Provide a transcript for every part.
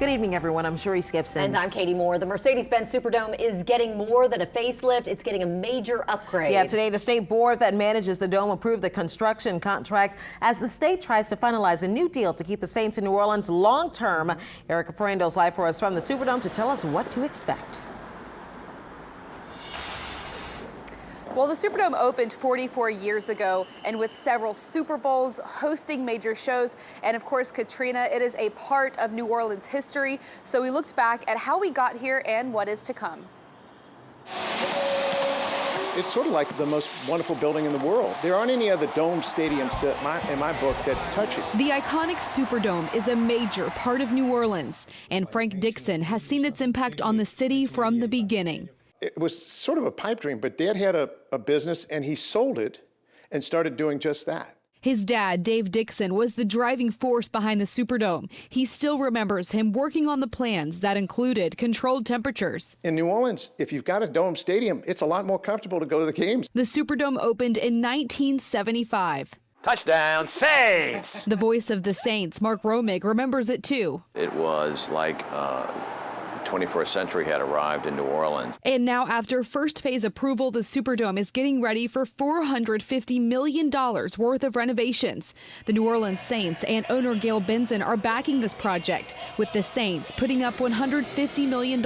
Good evening, everyone. I'm Sheree Skipson. And I'm Katie Moore. The Mercedes-Benz Superdome is getting more than a facelift. It's getting a major upgrade. Yeah, today the state board that manages the dome approved the construction contract as the state tries to finalize a new deal to keep the Saints in New Orleans long-term. Erica Ferrando's live for us from the Superdome to tell us what to expect. Well, the Superdome opened 44 years ago, and with several Super Bowls, hosting major shows, and of course Katrina, it is a part of New Orleans history. So we looked back at how we got here and what is to come. It's sort of like the most wonderful building in the world. There aren't any other dome stadiums in my book that touch it. The iconic Superdome is a major part of New Orleans, and Frank Dixon has seen its impact on the city from the beginning. It was sort of a pipe dream, but Dad had a business and he sold it and started doing just that. His dad, Dave Dixon, was the driving force behind the Superdome. He still remembers him working on the plans that included controlled temperatures. In New Orleans, if you've got a dome stadium, it's a lot more comfortable to go to the games. The Superdome opened in 1975. Touchdown, Saints! The voice of the Saints, Mark Romig, remembers it too. It was like the 21st century had arrived in New Orleans. And now, after first phase approval, the Superdome is getting ready for $450 million worth of renovations. The New Orleans Saints and owner Gail Benson are backing this project, with the Saints putting up $150 million.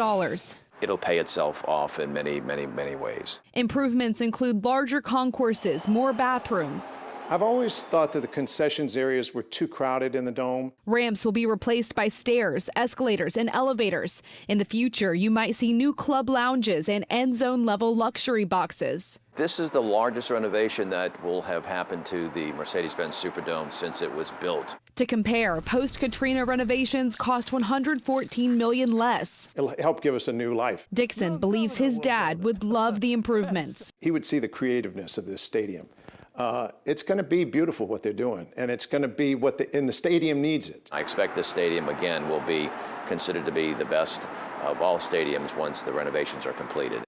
It'll pay itself off in many, many, many ways. Improvements include larger concourses, more bathrooms. I've always thought that the concessions areas were too crowded in the dome. Ramps will be replaced by stairs, escalators, and elevators. In the future, you might see new club lounges and end zone level luxury boxes. This is the largest renovation that will have happened to the Mercedes-Benz Superdome since it was built. To compare, post-Katrina renovations cost $114 million less. It'll help give us a new life. Dixon believes his dad would love the improvements. He would see the creativeness of this stadium. It's going to be beautiful what they're doing, and it's going to be what the stadium needs it. I expect this stadium, again, will be considered to be the best of all stadiums once the renovations are completed.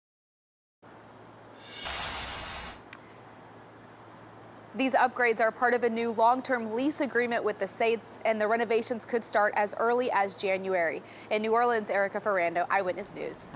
These upgrades are part of a new long-term lease agreement with the Saints, and the renovations could start as early as January. In New Orleans, Erica Ferrando, Eyewitness News.